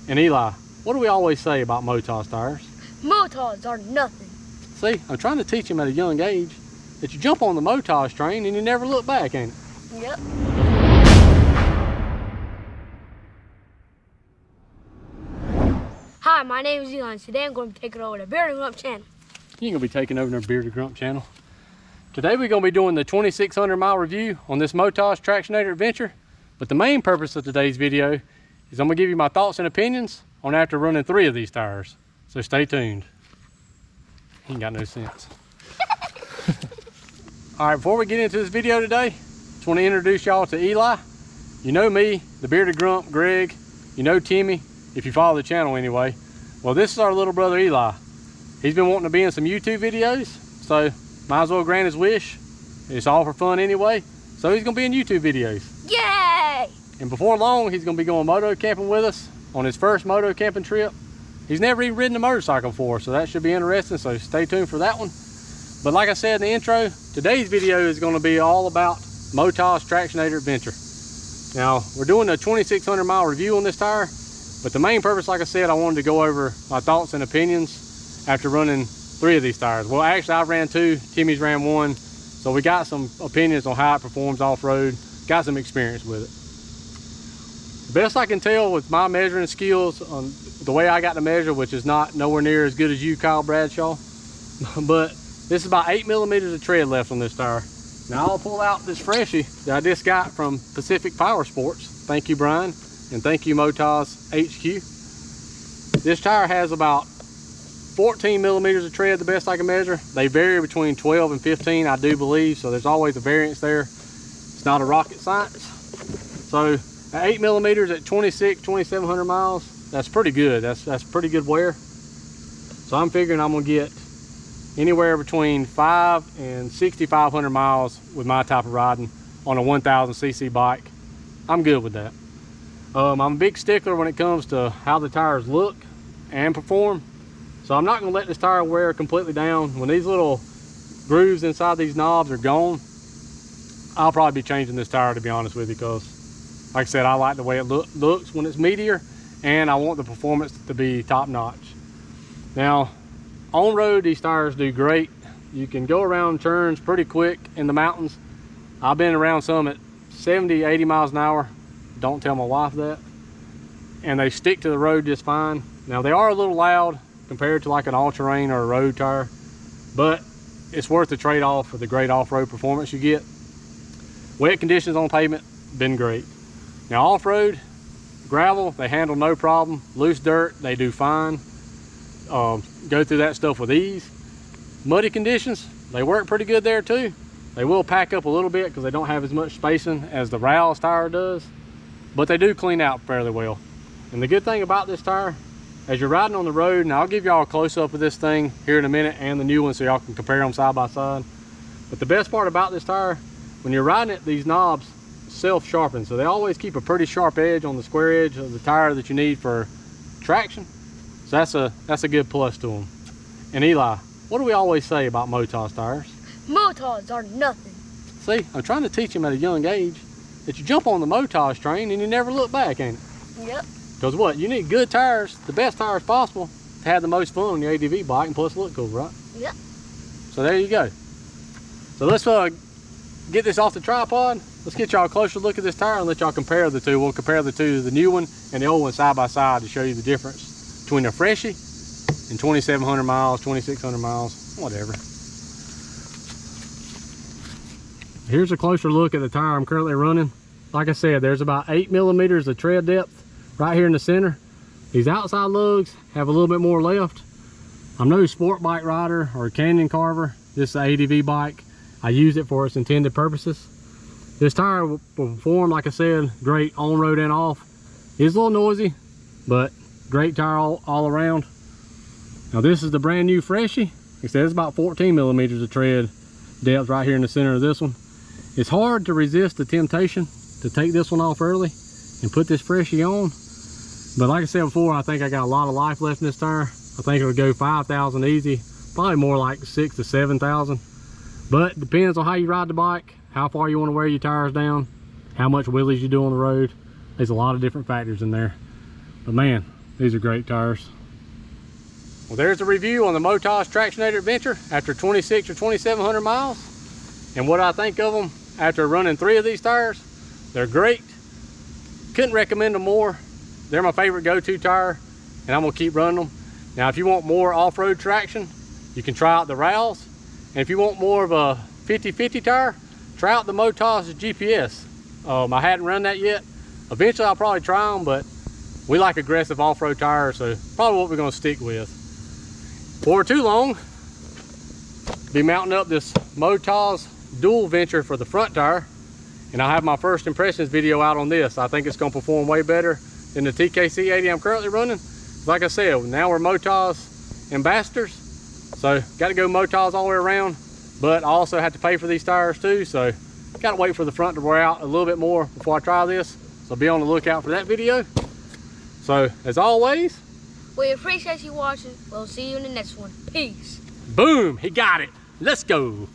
And Eli, what do we always say about Motoz tires? Motoz are nothing. See, I'm trying to teach him at a young age that you jump on the Motoz train and you never look back, ain't it? Yep. Hi, my name is Eli, and today I'm going to take it over to Bearded Grump channel. You ain't gonna be taking over their Bearded Grump channel. Today we're gonna be doing the 2,600 mile review on this Motoz Tractionator Adventure. But the main purpose of today's video is I'm gonna give you my thoughts and opinions on after running 3 of these tires. So stay tuned. He ain't got no sense. All right, before we get into this video today, just want to introduce y'all to Eli. You know me, the Bearded Grump, Greg. You know Timmy, if you follow the channel anyway. Well, this is our little brother Eli. He's been wanting to be in some YouTube videos, so might as well grant his wish. It's all for fun anyway, so he's gonna be in YouTube videos. Yay! And before long, he's gonna be going moto camping with us on his first moto camping trip. He's never even ridden a motorcycle before, so that should be interesting, so stay tuned for that one. But like I said in the intro, today's video is gonna be all about Motoz Tractionator Adventure. Now, we're doing a 2,600 mile review on this tire, but the main purpose, like I said, I wanted to go over my thoughts and opinions after running 3 of these tires. Well, actually, I've ran 2, Timmy's ran 1, so we got some opinions on how it performs off-road, got some experience with it. The best I can tell with my measuring skills, on the way I got to measure, which is nowhere near as good as you, Kyle Bradshaw, but this is about 8 millimeters of tread left on this tire. Now I'll pull out this freshie that I just got from Pacific Power Sports. Thank you, Brian, and thank you, Motoz HQ. This tire has about 14 millimeters of tread, the best I can measure. They vary between 12 and 15, I do believe, so there's always a variance there. It's not a rocket science. So at 8 millimeters at 2,700 miles, that's pretty good. That's pretty good wear. So I'm figuring I'm gonna get anywhere between 5 and 6,500 miles with my type of riding on a 1,000cc bike. I'm good with that. I'm a big stickler when it comes to how the tires look and perform. So I'm not gonna let this tire wear completely down. When these little grooves inside these knobs are gone, I'll probably be changing this tire, to be honest with you, because like I said, I like the way it looks when it's meatier, and I want the performance to be top notch. Now, on road, these tires do great. You can go around turns pretty quick in the mountains. I've been around some at 70, 80 miles an hour. Don't tell my wife that. And they stick to the road just fine. Now, they are a little loud compared to like an all-terrain or a road tire, but it's worth the trade-off for the great off-road performance you get. Wet conditions on pavement, been great. Now, off-road, gravel, they handle no problem. Loose dirt, they do fine. Go through that stuff with ease. Muddy conditions, they work pretty good there too. They will pack up a little bit because they don't have as much spacing as the Rouse tire does, but they do clean out fairly well. And the good thing about this tire, as you're riding on the road, and I'll give y'all a close-up of this thing here in a minute and the new one so y'all can compare them side by side. But the best part about this tire, when you're riding it, these knobs self-sharpen, so they always keep a pretty sharp edge on the square edge of the tire that you need for traction. So that's a good plus to them. And Eli, what do we always say about Motoz tires? Motoz are nothing. See, I'm trying to teach him at a young age that you jump on the Motoz train and you never look back, ain't it? Yep. Because what? You need good tires, the best tires possible, to have the most fun on your ADV bike and plus look cool, right? Yep. So there you go. So let's get this off the tripod. Let's get y'all a closer look at this tire and let y'all compare the two. We'll compare the two, the new one and the old one, side by side to show you the difference between a freshie and 2,700 miles, 2,600 miles, whatever. Here's a closer look at the tire I'm currently running. Like I said, there's about 8 millimeters of tread depth right here in the center. These outside lugs have a little bit more left. I'm no sport bike rider or canyon carver. This is an ADV bike. I use it for its intended purposes. This tire will perform, like I said, great on road and off. It's a little noisy, but great tire all around. Now this is the brand new freshie. Like I said, it's about 14 millimeters of tread depth right here in the center of this one. It's hard to resist the temptation to take this one off early and put this freshie on. But like I said before, I think I got a lot of life left in this tire. I think it'll go 5,000 easy, probably more like 6,000 to 7,000. But it depends on how you ride the bike, how far you want to wear your tires down, how much wheelies you do on the road. There's a lot of different factors in there. But man, These are great tires. Well, there's a review on the Motoz Tractionator Adventure after 26 or 2,700 miles. And what I think of them after running 3 of these tires. They're great. Couldn't recommend them more. They're my favorite go-to tire, and I'm gonna keep running them. Now, if you want more off-road traction, you can try out the Rouse. And if you want more of a 50-50 tire, try out the Motoz GPS. I hadn't run that yet. Eventually, I'll probably try them, but we like aggressive off-road tires, so probably what we're gonna stick with. Before too long, be mounting up this Motoz dual venture for the front tire, and I'll have my first impressions video out on this. I think it's gonna perform way better than the TKC 80 I'm currently running. Like I said, now we're Motoz ambassadors, so got to go Motoz all the way around, but I also have to pay for these tires too, so got to wait for the front to wear out a little bit more before I try this. So be on the lookout for that video. So as always, we appreciate you watching. We'll see you in the next one. Peace. Boom, he got it. Let's go.